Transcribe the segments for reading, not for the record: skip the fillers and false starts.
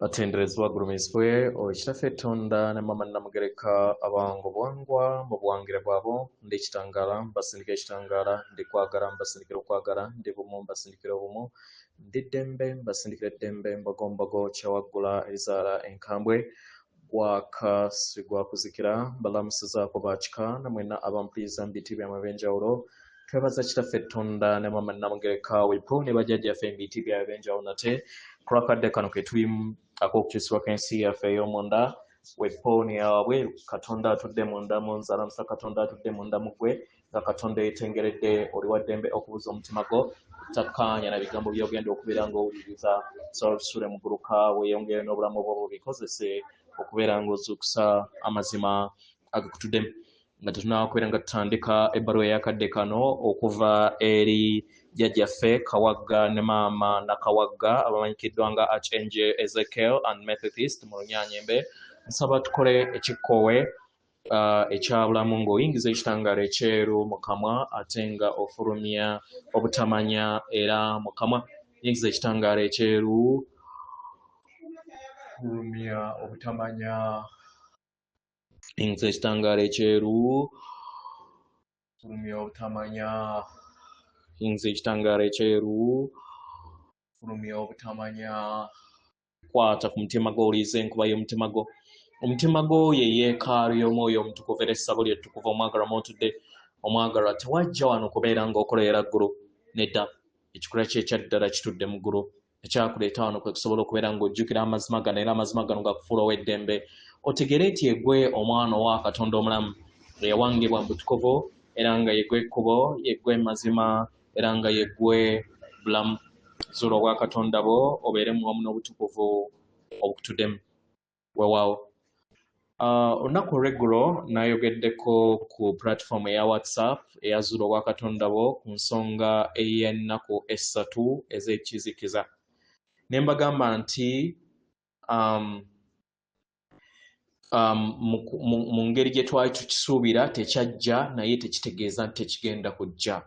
Batenderezwa gurumizwe okitaffe Tonda ne mama Namugereka abango bwangwa mu buwangire bwabo ndi ekitangala mbasindika ekitangala ndi kwagala mbasindikira okwagala ndi bumu mbasindikira obumu ndi ddembe mbasindikira eddembe mbogombogo kyawaggula ezaala enkambwe gwaka sigwakuzikira mbalamusizaako bakika namwena abampuliriza mu biti byamwe eb'enjawulo twebaza kitaffe Tonda ne mama Namugereka wipo ne bajjajjaffe mu biti byabwe eb'enjawulo nate kulwakadde kano ke tulimu ak'okukyusibwa kw'ensi yaffe ey'omunda wepooni yaabwe Katonda atudde munda mu nzalamusa Katonda atudde munda mu ggwe nga Katonda yeetengeredde oli wa ddembe okubuza omutima gwo takkaanya na bigambo by'ogenda okubeera ng'owuliriza sobola tusule mu gguluka weeyongere n'obulamu bwo bubikozese okubeera ng'ozuukusa amazima agakutuddemu nga tetunaakubeera nga tutandika ebbaluwa ey'akadde kano okuva eri jjajjaffe Kawagga ne maama Nakawagga abamanyikiddwa nga Archangel Ezekiel and Methodist mu Lunyaanyembe. Nsaba tukole ekikkowe ekya bulamu ng'oyingiza ekitangaala ekyeru mu kamwa ate nga ofulumya obutamanya era mu kamwa. Yingiza ekitangaala ekyeru, fulumya obutamanya. Yingiza ekitangaala ekyeru, fulumya obutamanya. Yingiza ekitangaala ekyeru, fulumya obutamanya. Kwata ku mutima gwo oliiza enkuba y'omutima gwo. Omutima gwo ye yeekaalu y'omwoyo omutukuvu era essabo ly'ettukuvu omwagalwa mw'otudde. Omwagalwa tewajja wano kubeera ng'okolerera ggulu nedda. Ekikula kye ekya ddala kitudde mu ggulu. Ekyakuleeta wano kwe kusobola okubeera ng'ojjukira amazima gano era amazima gano gakufuula ow'eddembe. Otegere nti yeggwe omwana owa Katonda omulamu eyawangibwa mu butukuvu era nga yeggwe ekkubo, yeggwe mazima era nga yeggwe bulamu. Zuula obwa Katonda bwo obeere mu wamu n'obutukuvu obukutuddemu. Weewaawo. Olunaku olw'eggulo nayogeddeko ku platform eya WhatsApp eyazuula obwa Katonda bwo ku nsonga ey'ennaku essatu ez'ekizikiza. Ne mbagamba nti mu ngeri gye twali tukisuubira tekyajja naye tekitegeeza nti tekigenda kujja.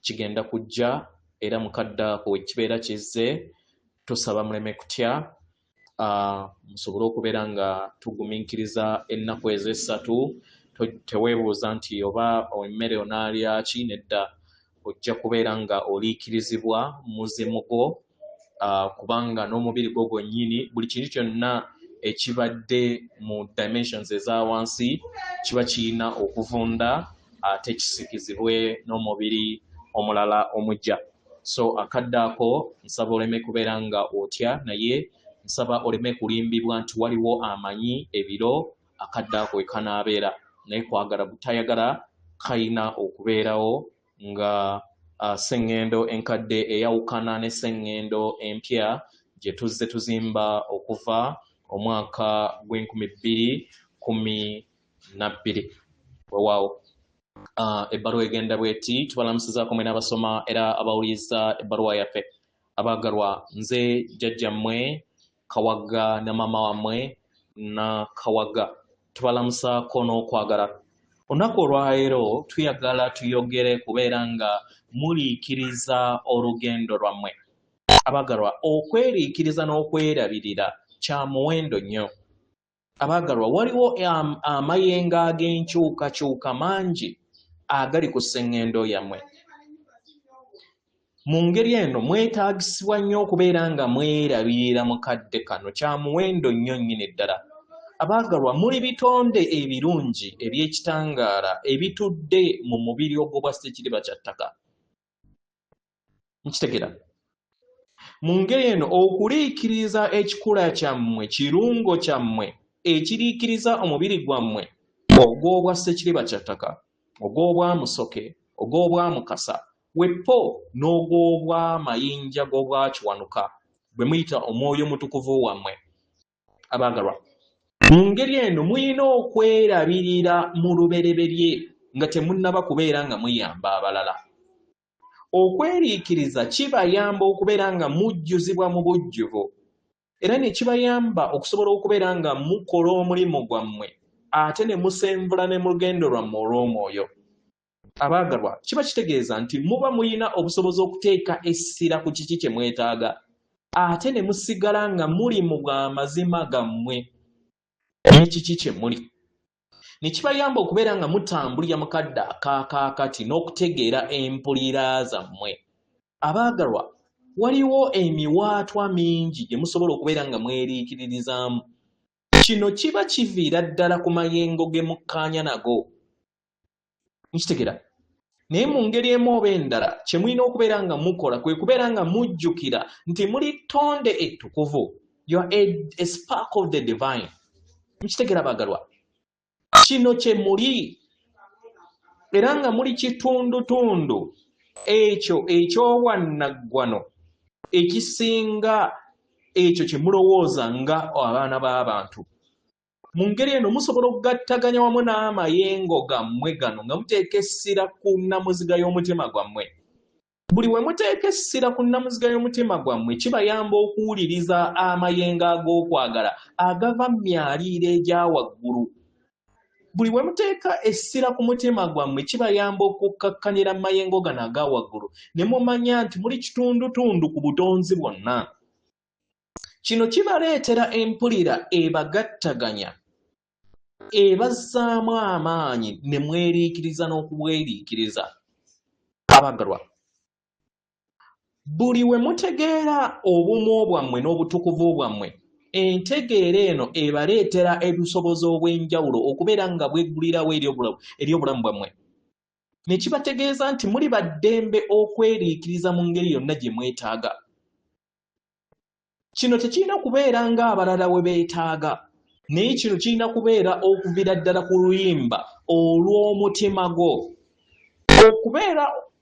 Kigenda kujja era mukadde ako ekibeera kizze tusaba muleme kutya. Musobole okubeera nga tugumiikiriza ennaku ezo essatu. Teweebuuza nti oba emmere onaalya ki, nedda ojja kubeera nga oliikirizibwa muzimu gwo kubanga n'omubiri gwo gwennyini buli kintu kyonna ekibadde mu dimensions eza wansi kiba kirina okuvunda ate kisikizibwe n'omubiri omulala omujja. So akadde ako nsaba oleme kubeera nga otya naye nsaba oleme kulimbibwa nti waliwo amanyi ebiro akadde ako we kanaabeera naye kwagala butayagala kayina okubeerawo nga sseŋŋendo enkadde eyawukana ne sseŋŋendo empya gye tuzze tuzimba okuva omwaka gw'2012. Weewaawo. Ebbaluwa egenda bw'eti tubalamusizaako mwena abasoma era abawuliriza ebbaluwa yaffe. Abaagalwa, nze jjajjammwe Kawagga ne maama wammwe Nakawagga tubalamusaako n'okwagala. Olunaku olwaleero tuyagala tuyogere kubeera nga muliikiriza olugendo lwammwe. Abaagalwa, okweriikiriza n'okwerabirira kya muwendo nnyo. Abaagalwa, waliwo amayengo ag'enkyukakyuka mangi agali ku sseŋŋendo yammwe. Mu ngeri eno mwetaagisibwa nnyo okubeera nga mwerabirira mukadde kano kya muwendo nnyo nnyini ddala. Abaagalwa, muli bitonde ebirungi eby'ekitangaala ebitudde mu mubiri ogw'obwa Ssekiriba kya ttaka. Nkitegeera. Mu ngeri eno okuliikiriza ekikula kyammwe, kirungo kyammwe ekiriikiriza omubiri gwammwe ogw'obwa Ssekiriba kya ttaka, ogw'obwa Musoke, ogw'obwa Mukasa, wepo n'ogw'obwa mayinja g'obwa Kiwanuka bwe muyita omwoyo mutukuvu wammwe. Abaagalwa, mu ngeri eno muyina okwerabirira mu lubereberye nga temunnaba kubeera nga muyamba abalala. Okweriikiriza kibayamba okubeera nga mujjuzibwa mu bujjuvu era ne kibayamba okusobola okubeera nga mukola omulimu gwammwe ate ne musenvula ne mu lugendo lwammwe olw'omwoyo. Abaagalwa, kiba kitegeeza nti muba muyina obusobozi okuteeka essira ku kiki kye mwetaaga ate ne musigala nga muli mu bw'amazima gammwe n'ekiki kye muli. Ne kibayamba okubeera nga mutambulira mu kadde akaakaakati n'okutegeera empulira zammwe. Abaagalwa, waliwo emiwaatwa mingi gye musobola okubeera nga mweriikiririzaamu. Kino kiba kiviira ddala ku mayengo ge mukkaanya nago. Mukitegera? Naye mu ngeri emu oba endala kye mulina okubeera nga mukola kwe kubeera nga mujjukira nti muli ttonde ettukuvu. You are a spark of the divine. Mukitegera baagalwa? Kino kye muli era nga muli kitundutundu ekyo eky'owannaggwano ekisinga ekyo kye mulowooza nga abaana b'abantu. Mu ngeri eno musobola okugattaganya wamu n'amayengo gammwe gano nga muteeka essira ku nnamuziga y'omutima gwammwe. Buli we muteeka essira ku nnamuziga y'omutima gwammwe kibayamba okuwuliriza amayengo ag'okwagala agava mu myaliiro egya waggulu. Buli we muteeka essira ku mutima gwammwe kibayamba okukakkanira mu mayengo gano aga waggulu ne mumanya nti muli kitundutundu ku butonzi bwonna. Kino kibaleetera empulira ebagattaganya, ebazzaamu amaanyi ne mweriikiriza n'okubweriikiriza. Abaagalwa, buli we mutegeera obumu bwammwe n'obutukuvu bwammwe, entegeera eno ebaleetera ebusobozi obw'enjawulo okubeera nga bweggulirawo eri obulamu bwammwe. Ne kibategeeza nti muli baddembe okweriikiriza mu ngeri yonna gye mwetaaga. Kino tekirina kubeera ng'abalala we beetaaga, naye kino kirina kubeera okuviira ddala ku luyimba olw'omutima gwo.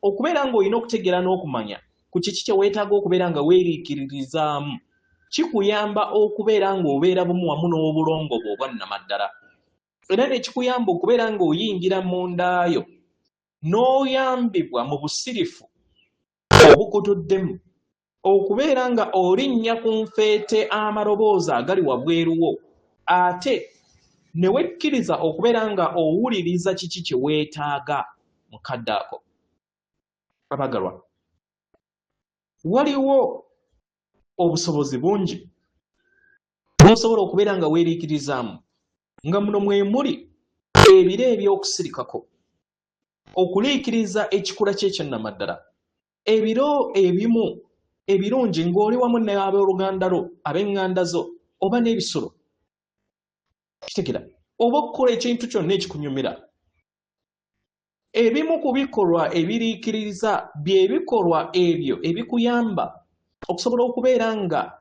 Okubeera ng'olina okutegeera n'okumanya ku kiki kye weetaaga okubeera nga weeriikirizaamu kikuyamba okubeera ng'obeera bumu wamu n'obulongo bwo obwannamaddala. Era ne kikuyamba okubeera ng'oyingira mundaayo n'oyambibwa mu busirifu obukutuddemu, okubeera nga olinnya ku nfeete amaloboozi agali wabweruwo, ate ne wekkiriza okubeera nga owuliriza kiki kye weetaaga mu kadde ako. Abaagalwa, waliwo obusobozi bungi bw'osobola okubeera nga weeriikirizaamu, nga muno mwe muli ebiro eby'okusirikako, okuliikiriza ekikula ky'ekyannamaddala, ebiro ebimu ebirungi ng'oli wamu n'abooluganda lwo, ab'eŋŋanda zo, oba n'ebisolo. Kitegera? Oba okukola ekintu kyonna ekikunyumira. Ebimu ku bikolwa ebiriikiriza bye bikolwa ebyo ebikuyamba okusobola okubeera nga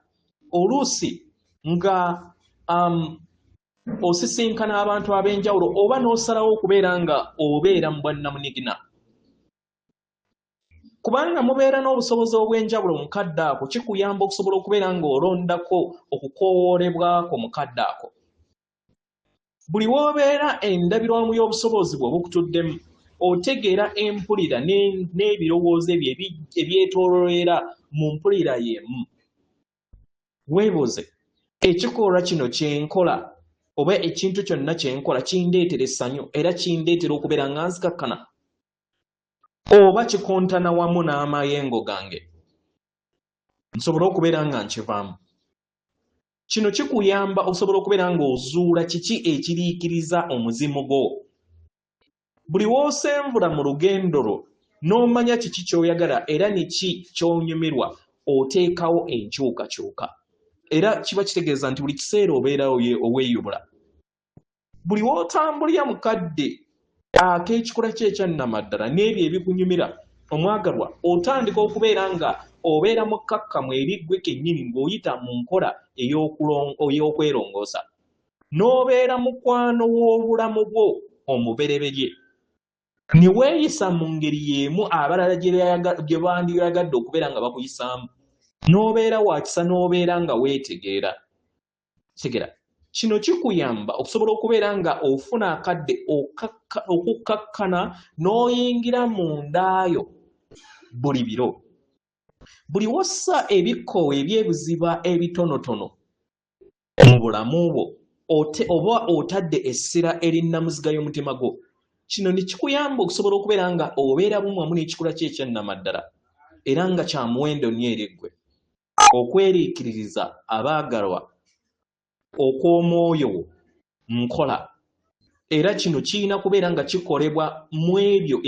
oluusi nga osisinkana abantu ab'enjawulo oba n'osalawo okubeera nga obeera mu bwannamunigina. Kubanga mubeera n'obusobozi obw'enjawulo mu kadde ako, kikuyamba okusobola okubeera ng'olondako okukoowoolebwako mu kadde ako. Buli w'obeera endabirwamu y'obusobozi bwe bukutuddemu, otegeera empulira n'ebirowoozo ebyo ebyetooloolera mu mpulira y'emu. Weebuuze, ekikolwa kino kye nkola oba ekintu kyonna kye nkola kindeetera essanyu era kindeetera okubeera nga nzikakkana, oba kikontana wamu n'amayengo gange, nsobola okubeera nga nkivaamu. Kino kikuyamba osobola okubeera ng'ozuula kiki ekiriikiriza omuzimu gwo. Buli w'osenvula mu lugendo lwo n'omanya kiki ky'oyagala era niki ky'onyumirwa, oteekawo enkyukakyuka. Era kiba kitegeeza nti buli kiseera obeera oweeyubula. Buli w'otambulira mu kadde ak'ekikula ky'ekyannamaddala n'ebyo ebikunyumira, omwagalwa, otandika okubeera nga obeera mukkakkamu eri ggwe kennyini ng'oyita mu nkola ey'okwerongoosa. N'obeera mukwano w'obulamu bwo omubereberye. Ne weeyisa mu ngeri y'emu abalala gye bandiyagadde okubeera nga bakuyisaamu. N'obeera wakisa n'obeera nga weetegeera. Tegera, kino kikuyamba okusobola okubeera nga ofuna akadde okukkakkana n'oyingira mundaayo buli biro. Buli wassa ebikkowe eby'ebuziba ebitonotono mu bulamu bwo oba otadde essira erinnamuziga y'omutima gwo, kino ne kikuyamba okusobola okubeera nga obeera bumu wamu n'ekikula ky'ekyannamaddala era nga kya muwendo nnyo eri ggwe. okweriikiririza abaagalwa okw'omwoyo nkola, era kino kirina kubeera nga kikolebwa mu ebyo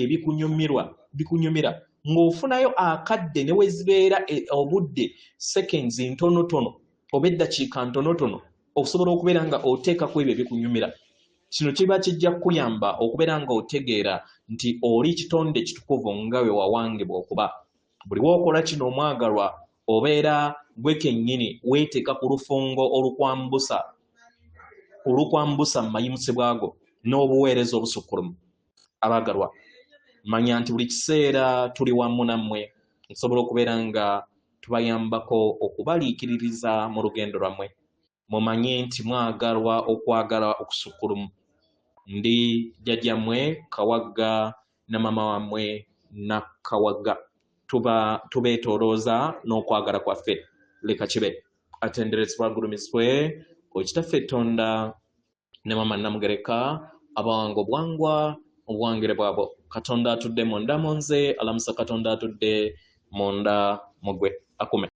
bikunyumira ng'ofunayo akadde ne we zibeera obudde seconds ntonotono oba eddakiika ntonotono okusobola okubeera nga oteekako ebyo ebikunyumira. Kino kiba kijja kukuyamba okubeera nga otegeera nti oli kitonde kitukuvu nga we wawangibwa okuba. Buli lw'okola kino omwagalwa obeera gwe kennyini weeteeka ku lufongo olukwambusa mu mayimusibwa go n'obuweereza obusukkulumu. Abaagalwa, manya nti buli kiseera tuli wamu nammwe nsobola okubeera nga tubayambako okubaliikiririza mu lugendo lwammwe. Mumanye nti mwagalwa okwagala okusukkulumu. Ndi jjajjammwe Kawagga na mama wammwe Nakawagga. Tubeetoolooza n'okwagala kwaffe. Leka kibe. Atenderezebwa agulumizibwe Kitaffe Tonda ne mama Namugereka, abawanga obwangwa obuwangire bwabo. Katonda atudde munda mu nze, alamusa Katonda atudde munda mu gwe. Akume.